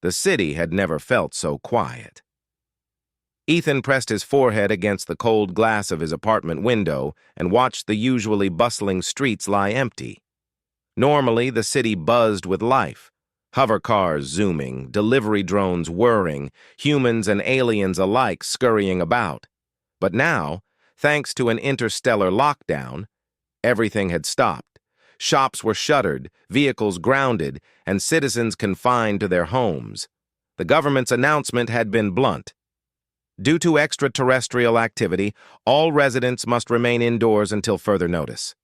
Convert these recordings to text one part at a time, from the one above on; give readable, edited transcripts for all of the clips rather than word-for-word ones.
The city had never felt so quiet. Ethan pressed his forehead against the cold glass of his apartment window and watched the usually bustling streets lie empty. Normally, the city buzzed with life. Hover cars zooming, delivery drones whirring, humans and aliens alike scurrying about. But now, thanks to an interstellar lockdown, everything had stopped. Shops were shuttered, vehicles grounded, and citizens confined to their homes. The government's announcement had been blunt. Due to extraterrestrial activity, all residents must remain indoors until further notice.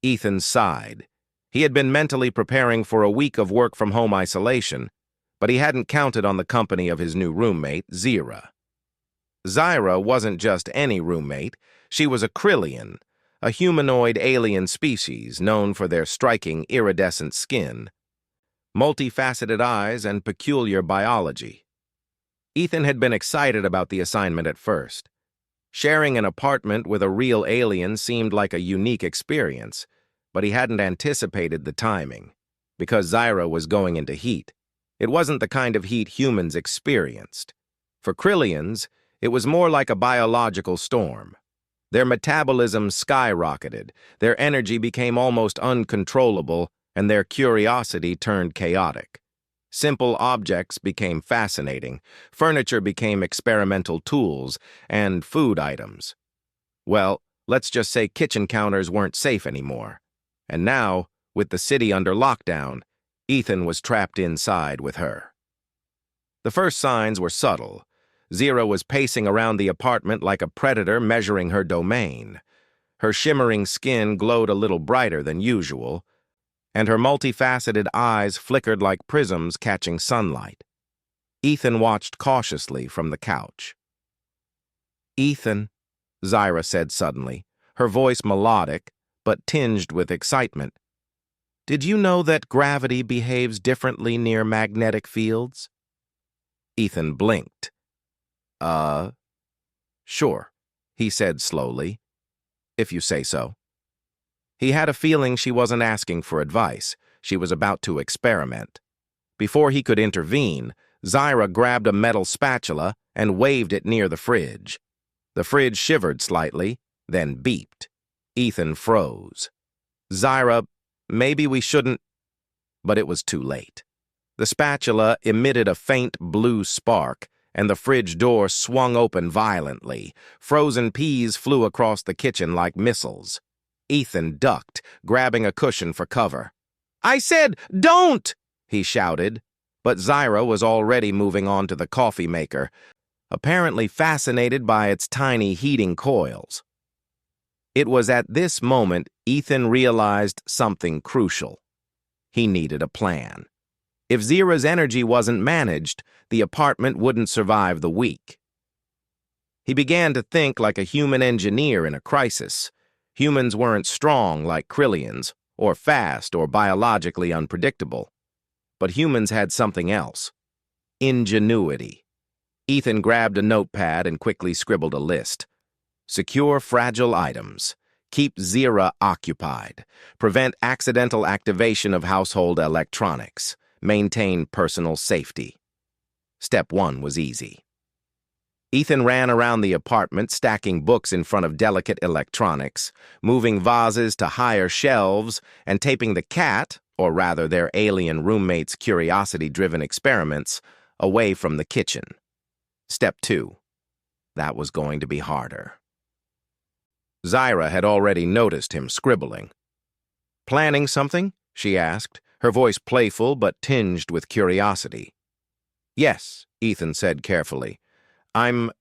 Ethan sighed. He had been mentally preparing for a week of work-from-home isolation, but he hadn't counted on the company of his new roommate, Zira. Zyra wasn't just any roommate. She was a Krillian, a humanoid alien species known for their striking iridescent skin, multifaceted eyes, and peculiar biology. Ethan had been excited about the assignment at first. Sharing an apartment with a real alien seemed like a unique experience, but he hadn't anticipated the timing. Because Zyra was going into heat, it wasn't the kind of heat humans experienced. For Krillians, it was more like a biological storm. Their metabolism skyrocketed, their energy became almost uncontrollable, and their curiosity turned chaotic. Simple objects became fascinating, furniture became experimental tools, and food items. Well, let's just say kitchen counters weren't safe anymore. And now, with the city under lockdown, Ethan was trapped inside with her. The first signs were subtle. Zira was pacing around the apartment like a predator measuring her domain. Her shimmering skin glowed a little brighter than usual, and her multifaceted eyes flickered like prisms catching sunlight. Ethan watched cautiously from the couch. "Ethan," Zyra said suddenly, her voice melodic, but tinged with excitement. "Did you know that gravity behaves differently near magnetic fields?" Ethan blinked. Sure," he said slowly, "if you say so." He had a feeling she wasn't asking for advice. She was about to experiment. Before he could intervene, Zyra grabbed a metal spatula and waved it near the fridge. The fridge shivered slightly, then beeped. Ethan froze. "Zyra, maybe we shouldn't—" But it was too late. The spatula emitted a faint blue spark, and the fridge door swung open violently. Frozen peas flew across the kitchen like missiles. Ethan ducked, grabbing a cushion for cover. "I said, don't!" he shouted, but Zyra was already moving on to the coffee maker, apparently fascinated by its tiny heating coils. It was at this moment Ethan realized something crucial. He needed a plan. If Zyra's energy wasn't managed, the apartment wouldn't survive the week. He began to think like a human engineer in a crisis. Humans weren't strong like Krillians, or fast or biologically unpredictable. But humans had something else. Ingenuity. Ethan grabbed a notepad and quickly scribbled a list. Secure fragile items. Keep Zyra occupied. Prevent accidental activation of household electronics. Maintain personal safety. Step 1 was easy. Ethan ran around the apartment, stacking books in front of delicate electronics, moving vases to higher shelves, and taping the cat, or rather their alien roommate's curiosity-driven experiments, away from the kitchen. Step 2. That was going to be harder. Zyra had already noticed him scribbling. "Planning something?" she asked, her voice playful but tinged with curiosity. "Yes," Ethan said carefully. I'm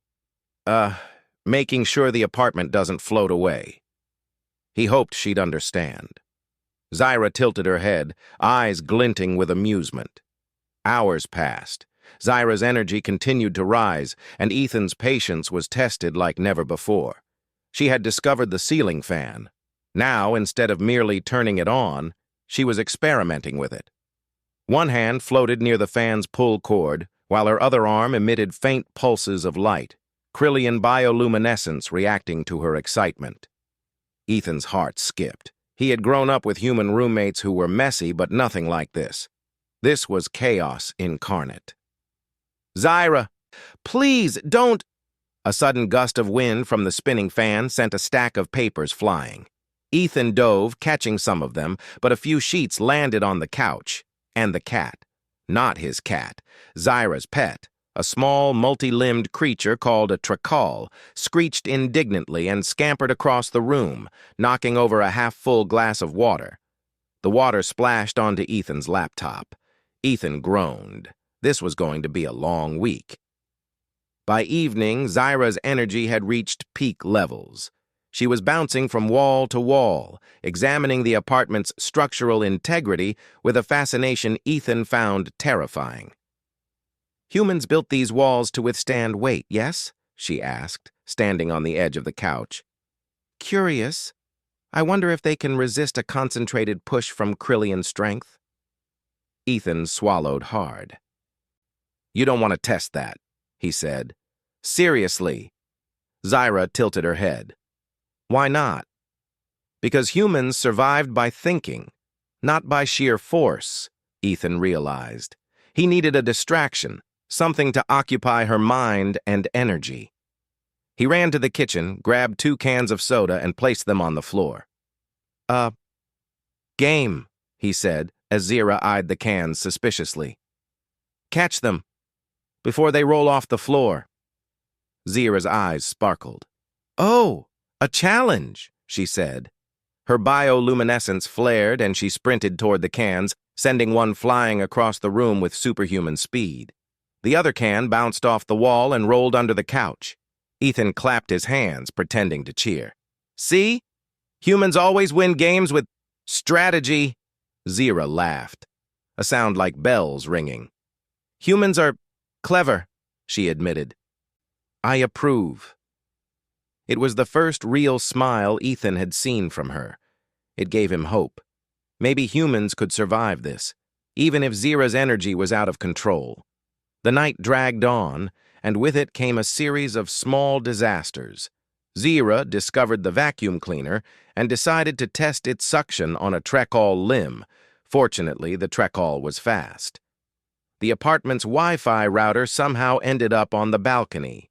making sure the apartment doesn't float away." He hoped she'd understand. Zyra tilted her head, eyes glinting with amusement. Hours passed. Zyra's energy continued to rise, and Ethan's patience was tested like never before. She had discovered the ceiling fan. Now, instead of merely turning it on, she was experimenting with it. One hand floated near the fan's pull cord, while her other arm emitted faint pulses of light, Krillian bioluminescence reacting to her excitement. Ethan's heart skipped. He had grown up with human roommates who were messy, but nothing like this. This was chaos incarnate. "Zyra, please don't—" A sudden gust of wind from the spinning fan sent a stack of papers flying. Ethan dove, catching some of them, but a few sheets landed on the couch. And the cat. Not his cat. Zyra's pet, a small, multi-limbed creature called a tracal, screeched indignantly and scampered across the room, knocking over a half-full glass of water. The water splashed onto Ethan's laptop. Ethan groaned. This was going to be a long week. By evening, Zyra's energy had reached peak levels. She was bouncing from wall to wall, examining the apartment's structural integrity with a fascination Ethan found terrifying. "Humans built these walls to withstand weight, yes?" she asked, standing on the edge of the couch. "Curious. I wonder if they can resist a concentrated push from Krillian strength." Ethan swallowed hard. "You don't want to test that," he said. "Seriously." Zyra tilted her head. "Why not?" "Because humans survived by thinking, not by sheer force," Ethan realized. He needed a distraction, something to occupy her mind and energy. He ran to the kitchen, grabbed 2 cans of soda, and placed them on the floor. Game," he said, as Zyra eyed the cans suspiciously. "Catch them, before they roll off the floor." Zyra's eyes sparkled. "Oh, a challenge," she said. Her bioluminescence flared and she sprinted toward the cans, sending one flying across the room with superhuman speed. The other can bounced off the wall and rolled under the couch. Ethan clapped his hands, pretending to cheer. "See? Humans always win games with strategy." Zyra laughed, a sound like bells ringing. "Humans are clever," she admitted. "I approve." It was the first real smile Ethan had seen from her. It gave him hope. Maybe humans could survive this, even if Zyra's energy was out of control. The night dragged on, and with it came a series of small disasters. Zyra discovered the vacuum cleaner and decided to test its suction on a tracal limb. Fortunately, the tracal was fast. The apartment's Wi-Fi router somehow ended up on the balcony.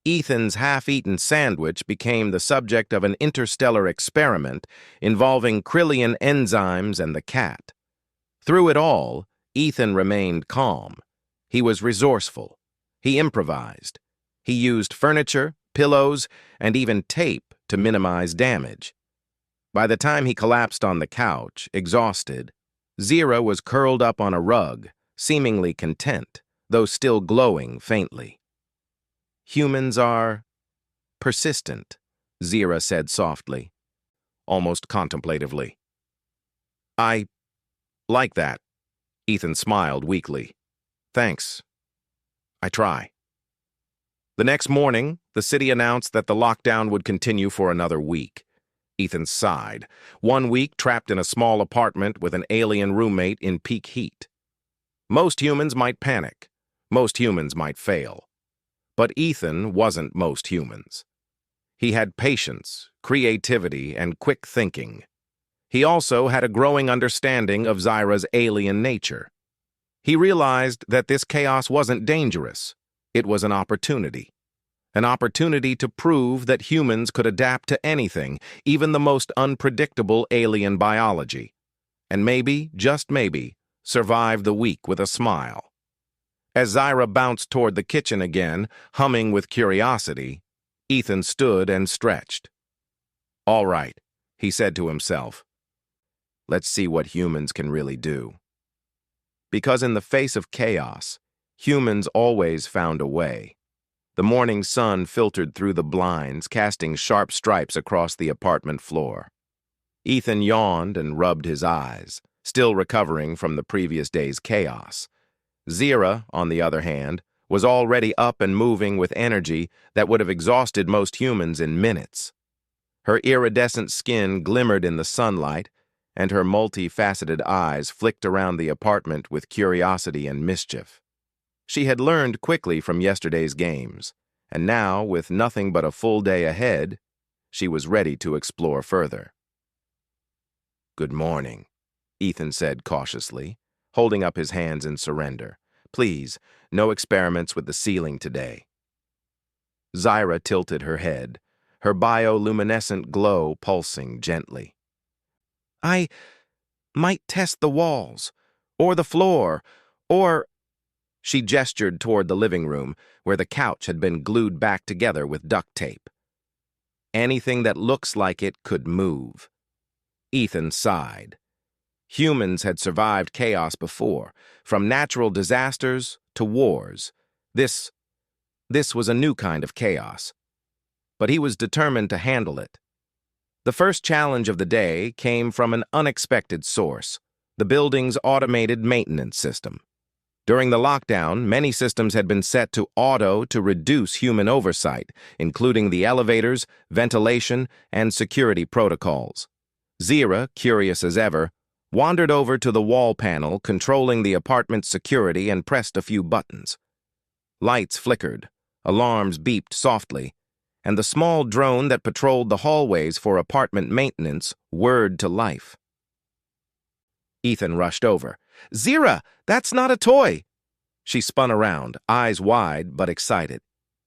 Ethan's half-eaten sandwich became the subject of an interstellar experiment involving Krillian enzymes and the cat. Through it all, Ethan remained calm. He was resourceful. He improvised. He used furniture, pillows, and even tape to minimize damage. By the time he collapsed on the couch, exhausted, Zyra was curled up on a rug, seemingly content, though still glowing faintly. "Humans are persistent," Zyra said softly, almost contemplatively. "I like that." Ethan smiled weakly. "Thanks. I try." The next morning, the city announced that the lockdown would continue for another week. Ethan sighed. 1 week trapped in a small apartment with an alien roommate in peak heat. Most humans might panic. Most humans might fail. But Ethan wasn't most humans. He had patience, creativity, and quick thinking. He also had a growing understanding of Zyra's alien nature. He realized that this chaos wasn't dangerous. It was an opportunity. An opportunity to prove that humans could adapt to anything, even the most unpredictable alien biology. And maybe, just maybe, survive the week with a smile. As Zyra bounced toward the kitchen again, humming with curiosity, Ethan stood and stretched. "All right," he said to himself. "Let's see what humans can really do." Because in the face of chaos, humans always found a way. The morning sun filtered through the blinds, casting sharp stripes across the apartment floor. Ethan yawned and rubbed his eyes, still recovering from the previous day's chaos. Zyra, on the other hand, was already up and moving with energy that would have exhausted most humans in minutes. Her iridescent skin glimmered in the sunlight, and her multifaceted eyes flicked around the apartment with curiosity and mischief. She had learned quickly from yesterday's games, and now, with nothing but a full day ahead, she was ready to explore further. "Good morning," Ethan said cautiously, holding up his hands in surrender. Please, no experiments with the ceiling today. Zyra tilted her head, her bioluminescent glow pulsing gently. I might test the walls, or the floor, or... She gestured toward the living room, where the couch had been glued back together with duct tape. Anything that looks like it could move. Ethan sighed. Humans had survived chaos before, from natural disasters to wars. This was a new kind of chaos. But he was determined to handle it. The first challenge of the day came from an unexpected source, the building's automated maintenance system. During the lockdown, many systems had been set to auto to reduce human oversight, including the elevators, ventilation, and security protocols. Zyra, curious as ever, wandered over to the wall panel controlling the apartment's security and pressed a few buttons. Lights flickered, alarms beeped softly, and the small drone that patrolled the hallways for apartment maintenance whirred to life. Ethan rushed over. Zyra, that's not a toy! She spun around, eyes wide but excited.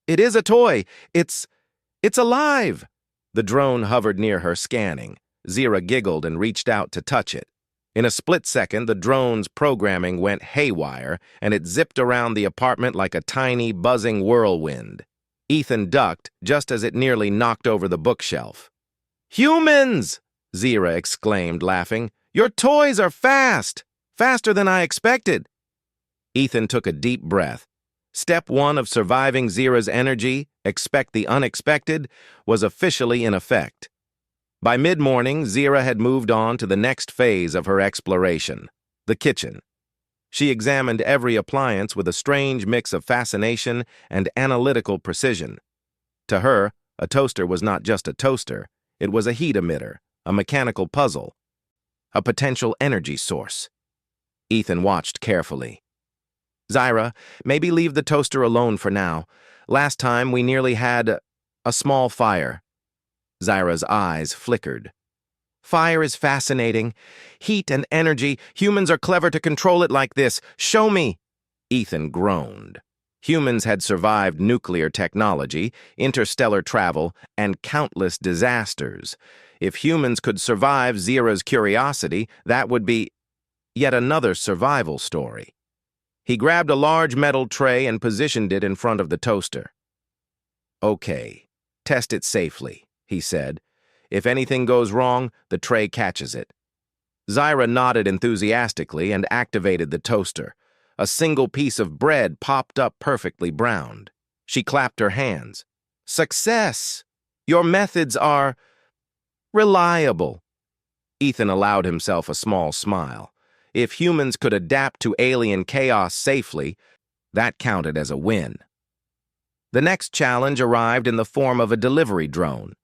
It is a toy! It's alive! The drone hovered near her, scanning. Zyra giggled and reached out to touch it. In a split second, the drone's programming went haywire, and it zipped around the apartment like a tiny, buzzing whirlwind. Ethan ducked just as it nearly knocked over the bookshelf. Humans! Zyra exclaimed, laughing. Your toys are fast! Faster than I expected. Ethan took a deep breath. Step 1 of surviving Zyra's energy, expect the unexpected, was officially in effect. By mid-morning, Zyra had moved on to the next phase of her exploration, the kitchen. She examined every appliance with a strange mix of fascination and analytical precision. To her, a toaster was not just a toaster, it was a heat emitter, a mechanical puzzle, a potential energy source. Ethan watched carefully. Zyra, maybe leave the toaster alone for now. Last time we nearly had a small fire. Zyra's eyes flickered. Fire is fascinating. Heat and energy. Humans are clever to control it like this. Show me. Ethan groaned. Humans had survived nuclear technology, interstellar travel, and countless disasters. If humans could survive Zyra's curiosity, that would be yet another survival story. He grabbed a large metal tray and positioned it in front of the toaster. Okay, test it safely, he said. If anything goes wrong, the tray catches it. Zyra nodded enthusiastically and activated the toaster. A single piece of bread popped up perfectly browned. She clapped her hands. Success! Your methods are reliable. Ethan allowed himself a small smile. If humans could adapt to alien chaos safely, that counted as a win. The next challenge arrived in the form of a delivery drone.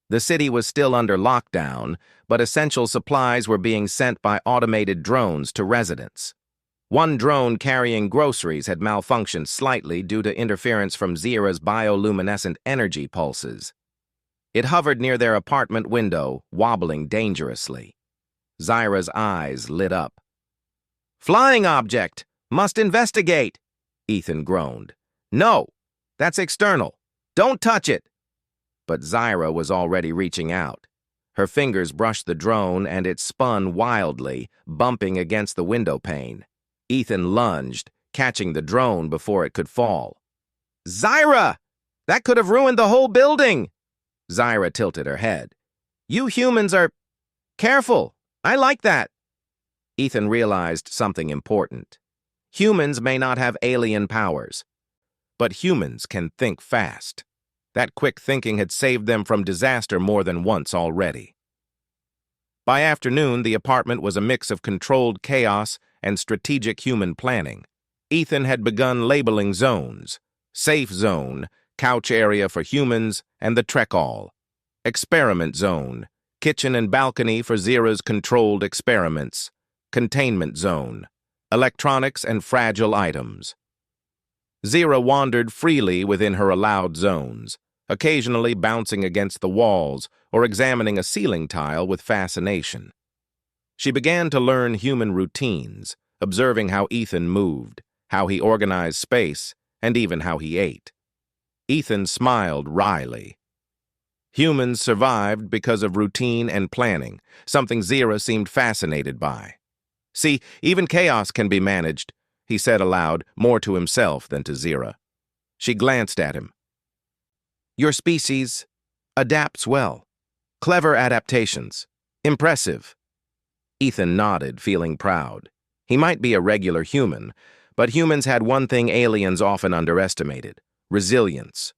The city was still under lockdown, but essential supplies were being sent by automated drones to residents. One drone carrying groceries had malfunctioned slightly due to interference from Zyra's bioluminescent energy pulses. It hovered near their apartment window, wobbling dangerously. Zyra's eyes lit up. Flying object! Must investigate! Ethan groaned. No! That's external. Don't touch it! But Zyra was already reaching out. Her fingers brushed the drone and it spun wildly, bumping against the window pane. Ethan lunged, catching the drone before it could fall. Zyra! That could have ruined the whole building! Zyra tilted her head. You humans are... Careful! I like that! Ethan realized something important. Humans may not have alien powers, but humans can think fast. That quick thinking had saved them from disaster more than once already. By afternoon, the apartment was a mix of controlled chaos and strategic human planning. Ethan had begun labeling zones: safe zone, couch area for humans, and the trek-all. Experiment zone, kitchen and balcony for Zyra's controlled experiments. Containment zone, electronics and fragile items. Zyra wandered freely within her allowed zones, occasionally bouncing against the walls or examining a ceiling tile with fascination. She began to learn human routines, observing how Ethan moved, how he organized space, and even how he ate. Ethan smiled wryly. Humans survived because of routine and planning, something Zira seemed fascinated by. See, even chaos can be managed, he said aloud, more to himself than to Zira. She glanced at him. Your species adapts well. Clever adaptations. Impressive. Ethan nodded, feeling proud. He might be a regular human, but humans had one thing aliens often underestimated: resilience.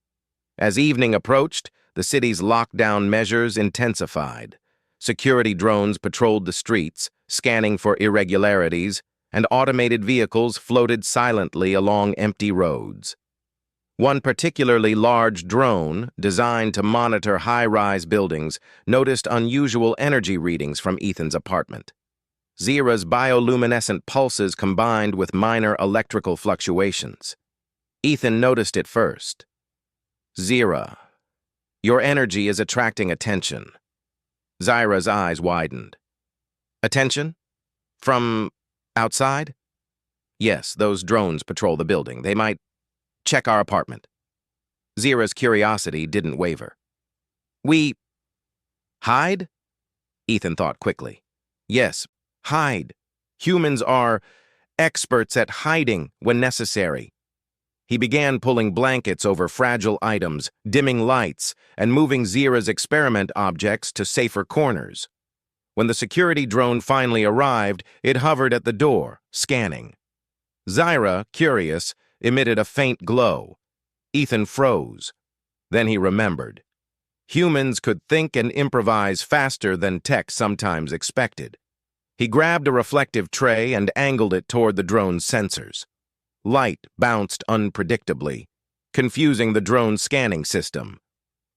As evening approached, the city's lockdown measures intensified. Security drones patrolled the streets, scanning for irregularities, and automated vehicles floated silently along empty roads. One particularly large drone, designed to monitor high-rise buildings, noticed unusual energy readings from Ethan's apartment. Zira's bioluminescent pulses combined with minor electrical fluctuations. Ethan noticed it first. Zira, your energy is attracting attention. Zira's eyes widened. Attention? From outside? Yes, those drones patrol the building. They might check our apartment. Zira's curiosity didn't waver. We hide? Ethan thought quickly. Yes, hide. Humans are experts at hiding when necessary. He began pulling blankets over fragile items, dimming lights, and moving Zira's experiment objects to safer corners. When the security drone finally arrived, it hovered at the door, scanning. Zira, curious, emitted a faint glow. Ethan froze. Then he remembered. Humans could think and improvise faster than tech sometimes expected. He grabbed a reflective tray and angled it toward the drone's sensors. Light bounced unpredictably, confusing the drone's scanning system.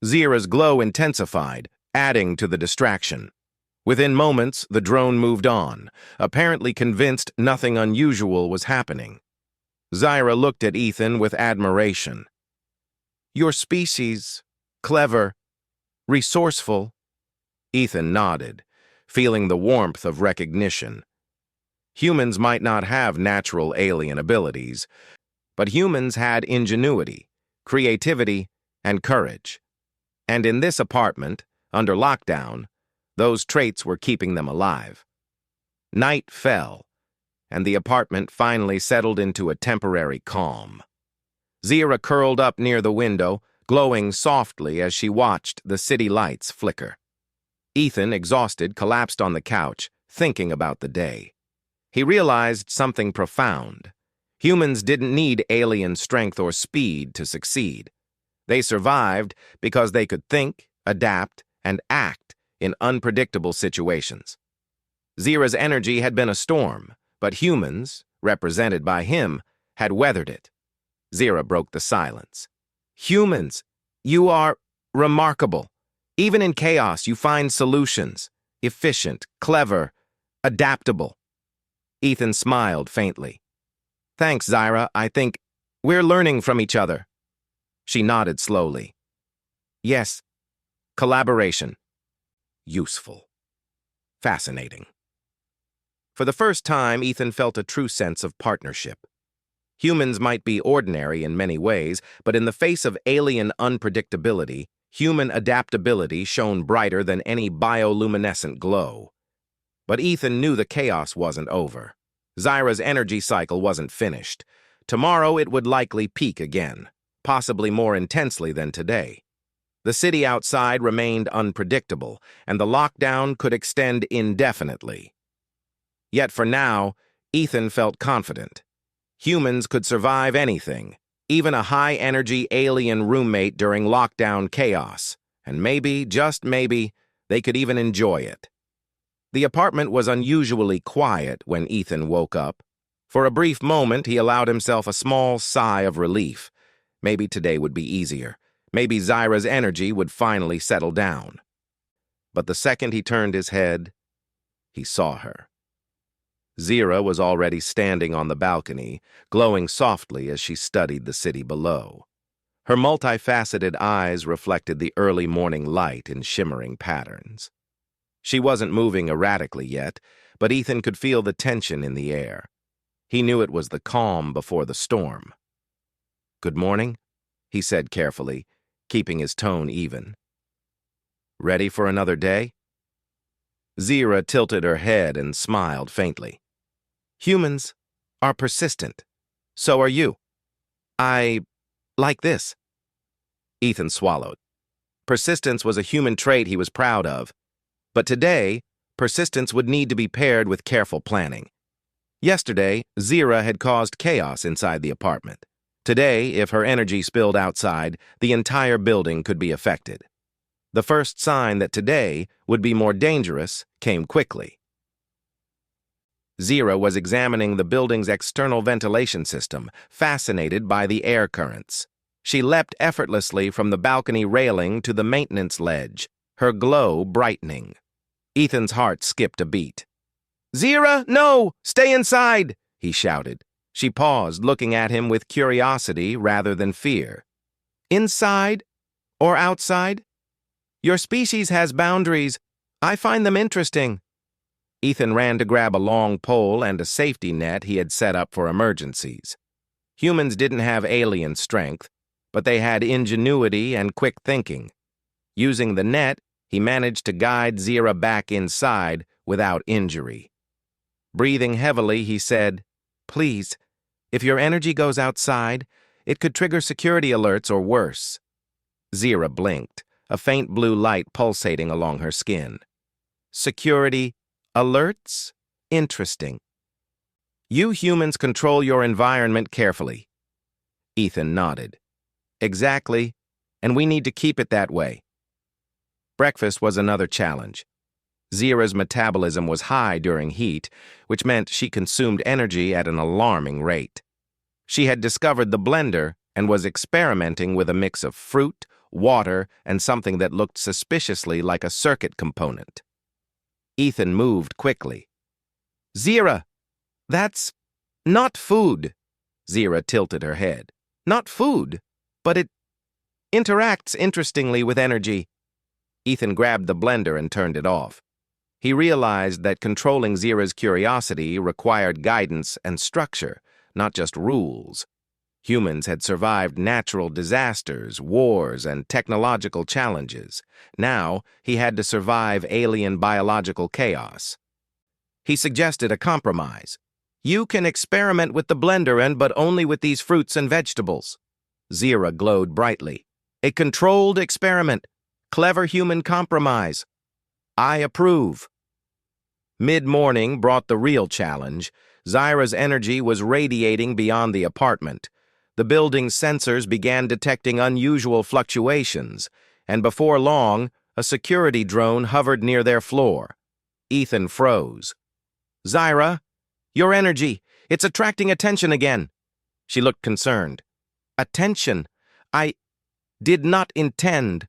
Zira's glow intensified, adding to the distraction. Within moments, the drone moved on, apparently convinced nothing unusual was happening. Zira looked at Ethan with admiration. Your species, clever, resourceful. Ethan nodded, feeling the warmth of recognition. Humans might not have natural alien abilities, but humans had ingenuity, creativity, and courage. And in this apartment, under lockdown, those traits were keeping them alive. Night fell, and the apartment finally settled into a temporary calm. Zira curled up near the window, glowing softly as she watched the city lights flicker. Ethan, exhausted, collapsed on the couch, thinking about the day. He realized something profound. Humans didn't need alien strength or speed to succeed. They survived because they could think, adapt, and act in unpredictable situations. Zira's energy had been a storm, but humans, represented by him, had weathered it. Zira broke the silence. Humans, you are remarkable. Even in chaos, you find solutions. Efficient, clever, adaptable. Ethan smiled faintly. Thanks, Zira. I think we're learning from each other. She nodded slowly. Yes, collaboration. Useful. Fascinating. For the first time, Ethan felt a true sense of partnership. Humans might be ordinary in many ways, but in the face of alien unpredictability, human adaptability shone brighter than any bioluminescent glow. But Ethan knew the chaos wasn't over. Zira's energy cycle wasn't finished. Tomorrow it would likely peak again, possibly more intensely than today. The city outside remained unpredictable, and the lockdown could extend indefinitely. Yet for now, Ethan felt confident. Humans could survive anything, even a high-energy alien roommate during lockdown chaos, and maybe, just maybe, they could even enjoy it. The apartment was unusually quiet when Ethan woke up. For a brief moment, he allowed himself a small sigh of relief. Maybe today would be easier. Maybe Zira's energy would finally settle down. But the second he turned his head, he saw her. Zira was already standing on the balcony, glowing softly as she studied the city below. Her multifaceted eyes reflected the early morning light in shimmering patterns. She wasn't moving erratically yet, but Ethan could feel the tension in the air. He knew it was the calm before the storm. "Good morning," he said carefully, keeping his tone even. "Ready for another day?" Zira tilted her head and smiled faintly. "Humans are persistent. So are you. I like this." Ethan swallowed. Persistence was a human trait he was proud of, but today, persistence would need to be paired with careful planning. Yesterday, Zira had caused chaos inside the apartment. Today, if her energy spilled outside, the entire building could be affected. The first sign that today would be more dangerous came quickly. Zira was examining the building's external ventilation system, fascinated by the air currents. She leapt effortlessly from the balcony railing to the maintenance ledge, her glow brightening. Ethan's heart skipped a beat. "Zira, no! Stay inside!" he shouted. She paused, looking at him with curiosity rather than fear. "Inside or outside? Your species has boundaries. I find them interesting." Ethan ran to grab a long pole and a safety net he had set up for emergencies. Humans didn't have alien strength, but they had ingenuity and quick thinking. Using the net, he managed to guide Zira back inside without injury. Breathing heavily, he said, "Please, if your energy goes outside, it could trigger security alerts or worse." Zira blinked, a faint blue light pulsating along her skin. "Security alerts? Interesting. You humans control your environment carefully." Ethan nodded. "Exactly, and we need to keep it that way." Breakfast was another challenge. Zira's metabolism was high during heat, which meant she consumed energy at an alarming rate. She had discovered the blender and was experimenting with a mix of fruit, water, and something that looked suspiciously like a circuit component. Ethan moved quickly. "Zira, that's not food." Zira tilted her head. "Not food, but it interacts interestingly with energy." Ethan grabbed the blender and turned it off. He realized that controlling Zira's curiosity required guidance and structure, not just rules. Humans had survived natural disasters, wars, and technological challenges. Now, he had to survive alien biological chaos. He suggested a compromise. "You can experiment with the blender but only with these fruits and vegetables." Zira glowed brightly. "A controlled experiment. Clever human compromise. I approve." Mid-morning brought the real challenge. Zira's energy was radiating beyond the apartment. The building's sensors began detecting unusual fluctuations, and before long, a security drone hovered near their floor. Ethan froze. "Zira, your energy, it's attracting attention again." She looked concerned. "Attention? I did not intend."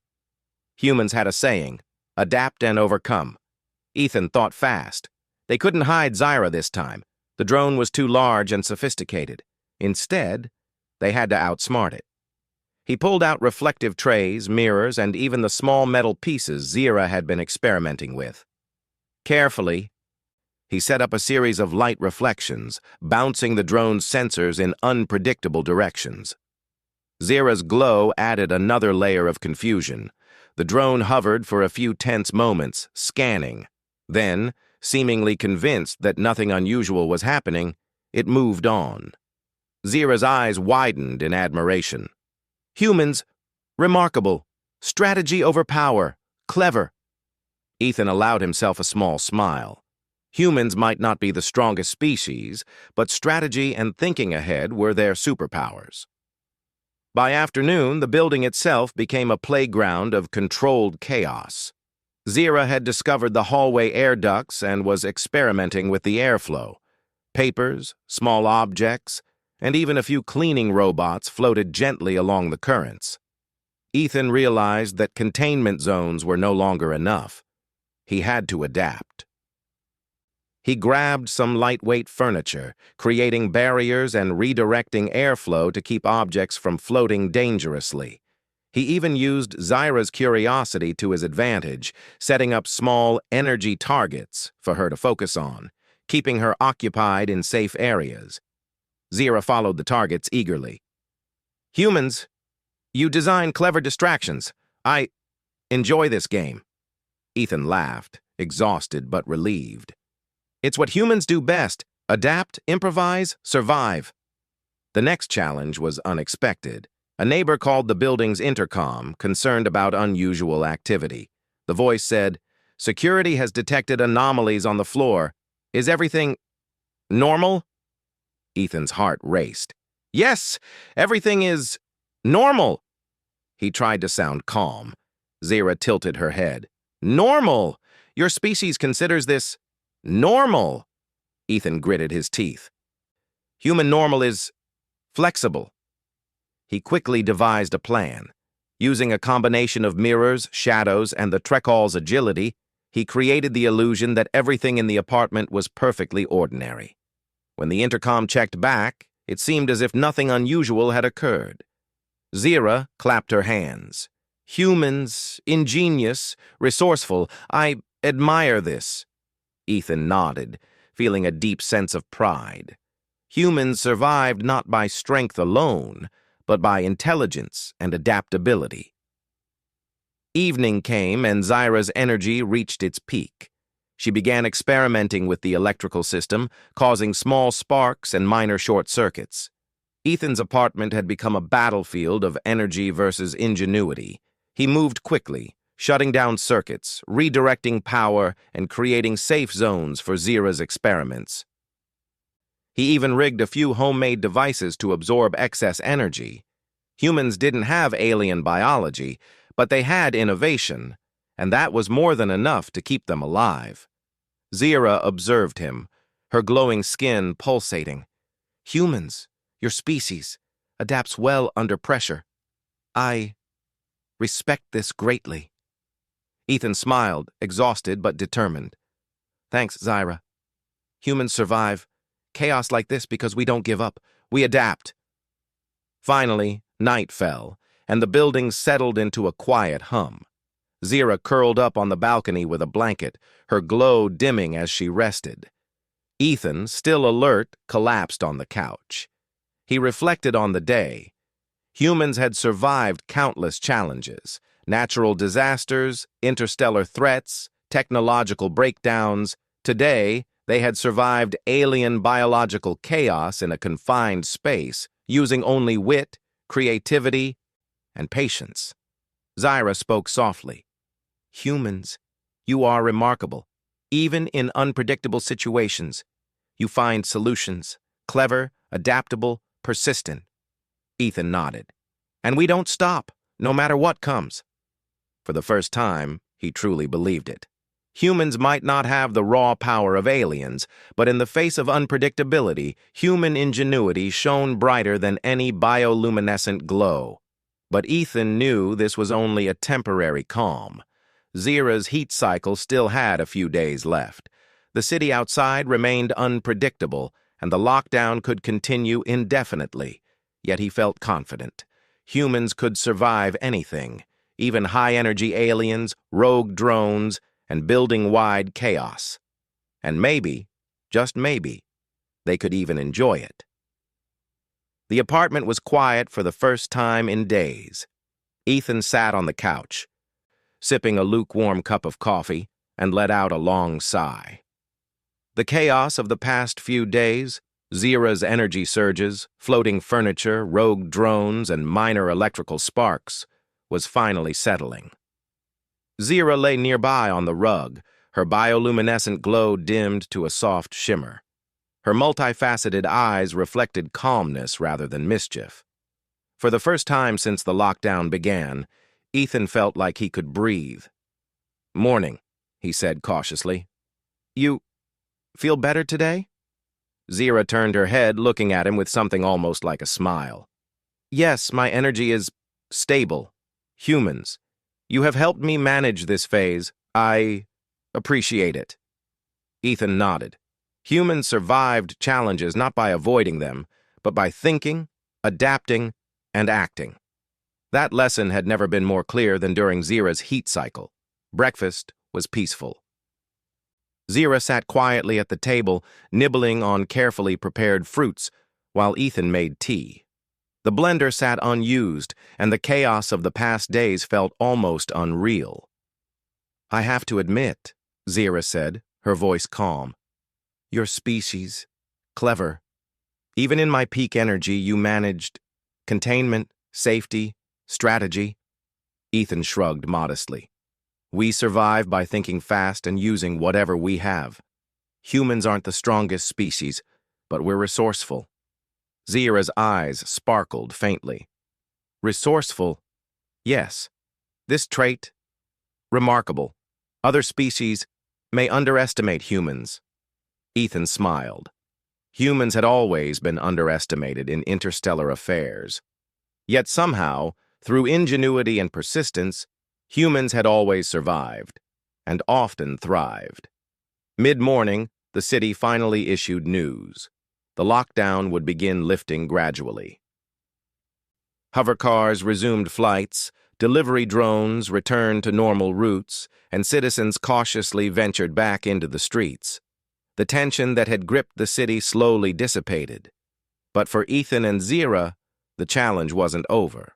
Humans had a saying, adapt and overcome. Ethan thought fast. They couldn't hide Zira this time. The drone was too large and sophisticated. Instead, they had to outsmart it. He pulled out reflective trays, mirrors, and even the small metal pieces Zira had been experimenting with. Carefully, he set up a series of light reflections, bouncing the drone's sensors in unpredictable directions. Zira's glow added another layer of confusion. The drone hovered for a few tense moments, scanning. Then, seemingly convinced that nothing unusual was happening, it moved on. Zira's eyes widened in admiration. "Humans, remarkable. Strategy over power. Clever." Ethan allowed himself a small smile. Humans might not be the strongest species, but strategy and thinking ahead were their superpowers. By afternoon, the building itself became a playground of controlled chaos. Zira had discovered the hallway air ducts and was experimenting with the airflow. Papers, small objects, and even a few cleaning robots floated gently along the currents. Ethan realized that containment zones were no longer enough. He had to adapt. He grabbed some lightweight furniture, creating barriers and redirecting airflow to keep objects from floating dangerously. He even used Zira's curiosity to his advantage, setting up small energy targets for her to focus on, keeping her occupied in safe areas. Zira followed the targets eagerly. Humans, you design clever distractions. I enjoy this game. Ethan laughed, exhausted but relieved. It's what humans do best: adapt, improvise, survive. The next challenge was unexpected. A neighbor called the building's intercom, concerned about unusual activity. The voice said, "Security has detected anomalies on the floor. Is everything normal?" Ethan's heart raced. "Yes, everything is normal." He tried to sound calm. Zira tilted her head. "Normal! Your species considers this normal." Ethan gritted his teeth. "Human normal is flexible." He quickly devised a plan. Using a combination of mirrors, shadows, and the Trekall's agility, he created the illusion that everything in the apartment was perfectly ordinary. When the intercom checked back, it seemed as if nothing unusual had occurred. Zira clapped her hands. "Humans, ingenious, resourceful. I admire this." Ethan nodded, feeling a deep sense of pride. Humans survived not by strength alone, but by intelligence and adaptability. Evening came and Zira's energy reached its peak. She began experimenting with the electrical system, causing small sparks and minor short circuits. Ethan's apartment had become a battlefield of energy versus ingenuity. He moved quickly, shutting down circuits, redirecting power, and creating safe zones for Zira's experiments. He even rigged a few homemade devices to absorb excess energy. Humans didn't have alien biology, but they had innovation, and that was more than enough to keep them alive. Zira observed him, her glowing skin pulsating. "Humans, your species, adapts well under pressure. I respect this greatly." Ethan smiled, exhausted but determined. "Thanks, Zira. Humans survive chaos like this because we don't give up. We adapt." Finally, night fell, and the building settled into a quiet hum. Zira curled up on the balcony with a blanket, her glow dimming as she rested. Ethan, still alert, collapsed on the couch. He reflected on the day. Humans had survived countless challenges: natural disasters, interstellar threats, technological breakdowns. Today, they had survived alien biological chaos in a confined space, using only wit, creativity, and patience. Zira spoke softly. "Humans, you are remarkable. Even in unpredictable situations, you find solutions, clever, adaptable, persistent." Ethan nodded. "And we don't stop, no matter what comes." For the first time, he truly believed it. Humans might not have the raw power of aliens, but in the face of unpredictability, human ingenuity shone brighter than any bioluminescent glow. But Ethan knew this was only a temporary calm. Zira's heat cycle still had a few days left. The city outside remained unpredictable, and the lockdown could continue indefinitely. Yet he felt confident. Humans could survive anything, even high-energy aliens, rogue drones, and building-wide chaos. And maybe, just maybe, they could even enjoy it. The apartment was quiet for the first time in days. Ethan sat on the couch, sipping a lukewarm cup of coffee, and let out a long sigh. The chaos of the past few days, Zira's energy surges, floating furniture, rogue drones, and minor electrical sparks, was finally settling. Zira lay nearby on the rug, her bioluminescent glow dimmed to a soft shimmer. Her multifaceted eyes reflected calmness rather than mischief. For the first time since the lockdown began, Ethan felt like he could breathe. "Morning," he said cautiously. "You feel better today?" Zira turned her head, looking at him with something almost like a smile. "Yes, my energy is stable. Humans, you have helped me manage this phase. I appreciate it." Ethan nodded. Humans survived challenges not by avoiding them, but by thinking, adapting, and acting. That lesson had never been more clear than during Zira's heat cycle. Breakfast was peaceful. Zira sat quietly at the table, nibbling on carefully prepared fruits, while Ethan made tea. The blender sat unused, and the chaos of the past days felt almost unreal. "I have to admit," Zira said, her voice calm, "your species, clever. Even in my peak energy, you managed containment, safety, strategy." Ethan shrugged modestly. "We survive by thinking fast and using whatever we have. Humans aren't the strongest species, but we're resourceful." Zira's eyes sparkled faintly. "Resourceful? Yes. This trait? Remarkable. Other species may underestimate humans." Ethan smiled. Humans had always been underestimated in interstellar affairs. Yet somehow, through ingenuity and persistence, humans had always survived, and often thrived. Mid-morning, the city finally issued news. The lockdown would begin lifting gradually. Hovercars resumed flights, delivery drones returned to normal routes, and citizens cautiously ventured back into the streets. The tension that had gripped the city slowly dissipated. But for Ethan and Zira, the challenge wasn't over.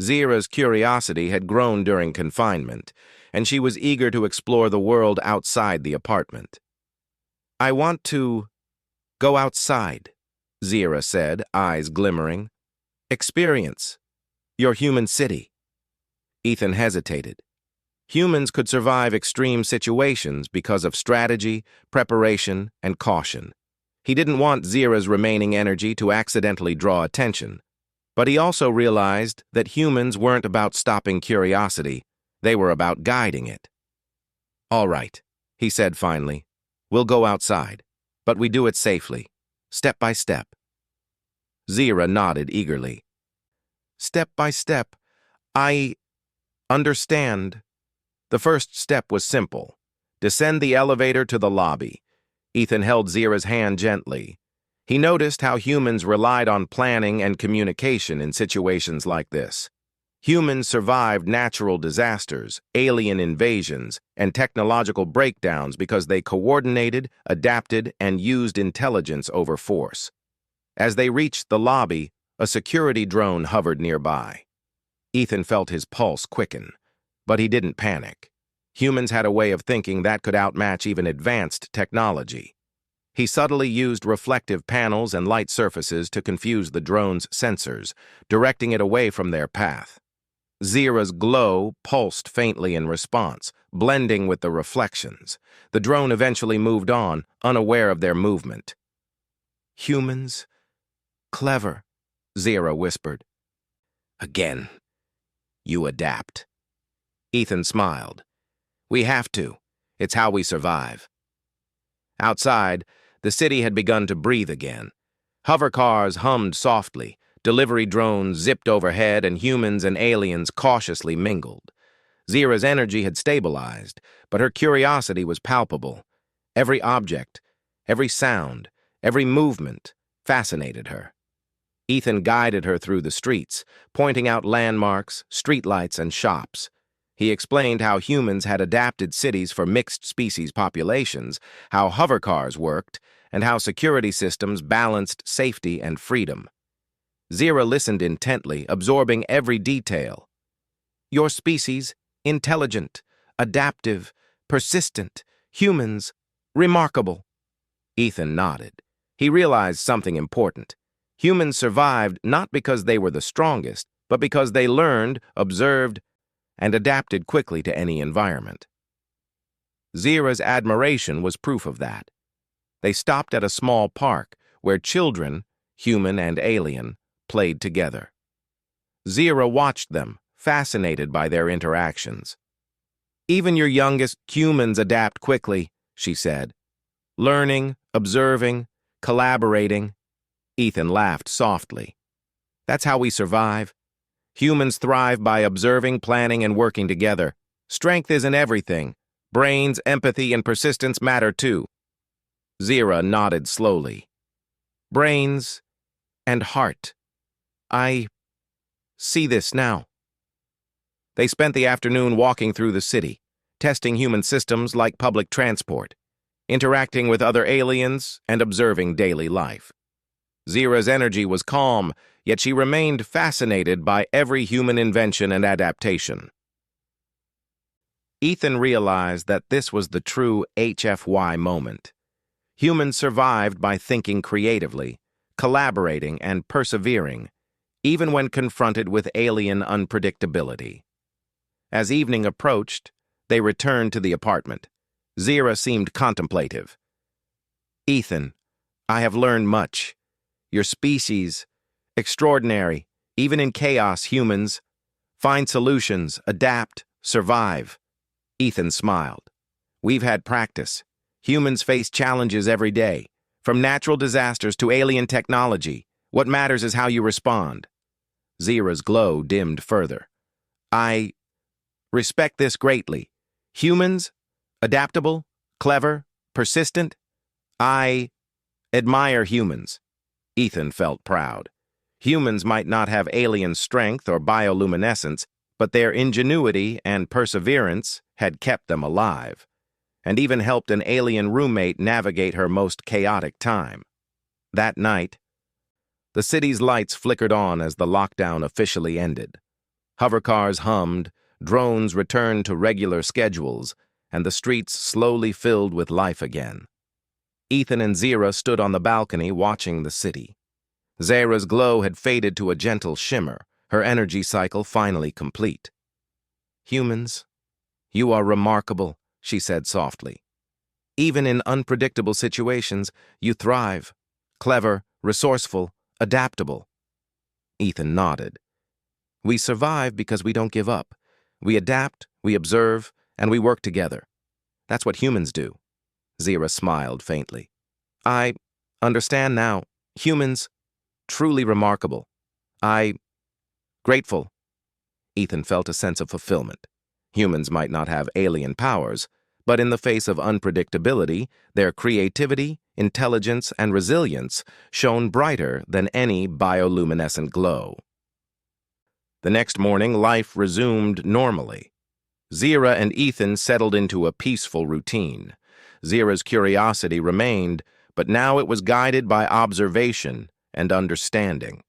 Zira's curiosity had grown during confinement, and she was eager to explore the world outside the apartment. "I want to go outside," Zira said, eyes glimmering. "Experience your human city." Ethan hesitated. Humans could survive extreme situations because of strategy, preparation, and caution. He didn't want Zira's remaining energy to accidentally draw attention, but he also realized that humans weren't about stopping curiosity, they were about guiding it. "All right," he said finally. "We'll go outside, but we do it safely, step by step." Zira nodded eagerly. "Step by step, I understand." The first step was simple. Descend the elevator to the lobby. Ethan held Zira's hand gently. He noticed how humans relied on planning and communication in situations like this. Humans survived natural disasters, alien invasions, and technological breakdowns because they coordinated, adapted, and used intelligence over force. As they reached the lobby, a security drone hovered nearby. Ethan felt his pulse quicken, but he didn't panic. Humans had a way of thinking that could outmatch even advanced technology. He subtly used reflective panels and light surfaces to confuse the drone's sensors, directing it away from their path. Zira's glow pulsed faintly in response, blending with the reflections. The drone eventually moved on, unaware of their movement. "Humans? Clever," Zira whispered. "Again, you adapt." Ethan smiled. "We have to. It's how we survive." Outside, the city had begun to breathe again. Hovercars hummed softly, delivery drones zipped overhead, and humans and aliens cautiously mingled. Zira's energy had stabilized, but her curiosity was palpable. Every object, every sound, every movement fascinated her. Ethan guided her through the streets, pointing out landmarks, streetlights, and shops. He explained how humans had adapted cities for mixed-species populations, how hovercars worked, and how security systems balanced safety and freedom. Zira listened intently, absorbing every detail. "Your species, intelligent, adaptive, persistent, humans, remarkable." Ethan nodded. He realized something important. Humans survived not because they were the strongest, but because they learned, observed, and adapted quickly to any environment. Zira's admiration was proof of that. They stopped at a small park where children, human and alien, played together. Zira watched them, fascinated by their interactions. "Even your youngest humans adapt quickly," she said. "Learning, observing, collaborating." Ethan laughed softly. "That's how we survive. Humans thrive by observing, planning, and working together. Strength isn't everything. Brains, empathy, and persistence matter too." Zira nodded slowly. "Brains and heart. I see this now." They spent the afternoon walking through the city, testing human systems like public transport, interacting with other aliens, and observing daily life. Zira's energy was calm, yet she remained fascinated by every human invention and adaptation. Ethan realized that this was the true HFY moment. Humans survived by thinking creatively, collaborating, and persevering, even when confronted with alien unpredictability. As evening approached, they returned to the apartment. Zira seemed contemplative. "Ethan, I have learned much. Your species, extraordinary, even in chaos, humans, find solutions, adapt, survive." Ethan smiled. "We've had practice. Humans face challenges every day, from natural disasters to alien technology. What matters is how you respond." Zira's glow dimmed further. "I respect this greatly. Humans, adaptable, clever, persistent. I admire humans." Ethan felt proud. Humans might not have alien strength or bioluminescence, but their ingenuity and perseverance had kept them alive, and even helped an alien roommate navigate her most chaotic time. That night, the city's lights flickered on as the lockdown officially ended. Hovercars hummed, drones returned to regular schedules, and the streets slowly filled with life again. Ethan and Zira stood on the balcony watching the city. Zira's glow had faded to a gentle shimmer, her energy cycle finally complete. "Humans, you are remarkable," she said softly. "Even in unpredictable situations, you thrive. Clever, resourceful, adaptable." Ethan nodded. "We survive because we don't give up. We adapt, we observe, and we work together. That's what humans do." Zira smiled faintly. "I understand now. Humans, truly remarkable. Grateful." Ethan felt a sense of fulfillment. Humans might not have alien powers, but in the face of unpredictability, their creativity, intelligence, and resilience shone brighter than any bioluminescent glow. The next morning, life resumed normally. Zira and Ethan settled into a peaceful routine. Zira's curiosity remained, but now it was guided by observation and understanding.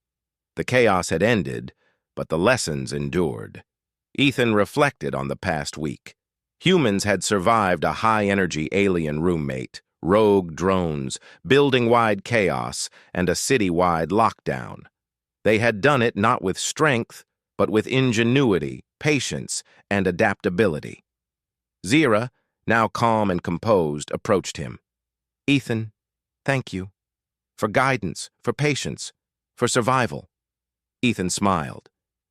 The chaos had ended, but the lessons endured. Ethan reflected on the past week. Humans had survived a high-energy alien roommate, rogue drones, building-wide chaos, and a city-wide lockdown. They had done it not with strength, but with ingenuity, patience, and adaptability. Zira, now calm and composed, approached him. "Ethan, thank you. For guidance, for patience, for survival." Ethan smiled.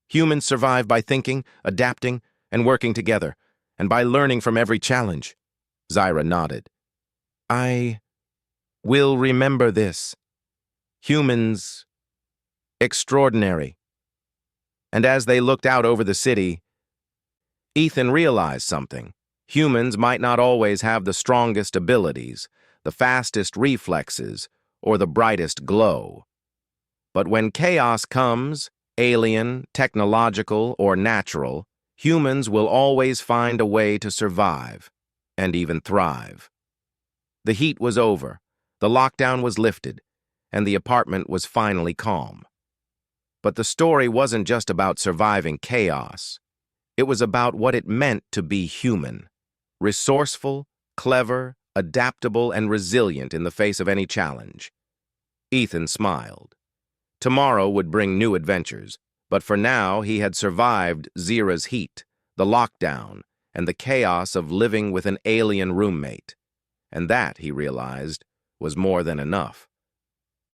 "Humans survive by thinking, adapting, and working together, and by learning from every challenge." Zira nodded. "I will remember this. Humans, extraordinary." And as they looked out over the city, Ethan realized something. Humans might not always have the strongest abilities, the fastest reflexes, or the brightest glow. But when chaos comes, alien, technological, or natural, humans will always find a way to survive, and even thrive. The heat was over, the lockdown was lifted, and the apartment was finally calm. But the story wasn't just about surviving chaos. It was about what it meant to be human, resourceful, clever, adaptable, and resilient in the face of any challenge. Ethan smiled. Tomorrow would bring new adventures, but for now he had survived Zira's heat, the lockdown, and the chaos of living with an alien roommate. And that, he realized, was more than enough.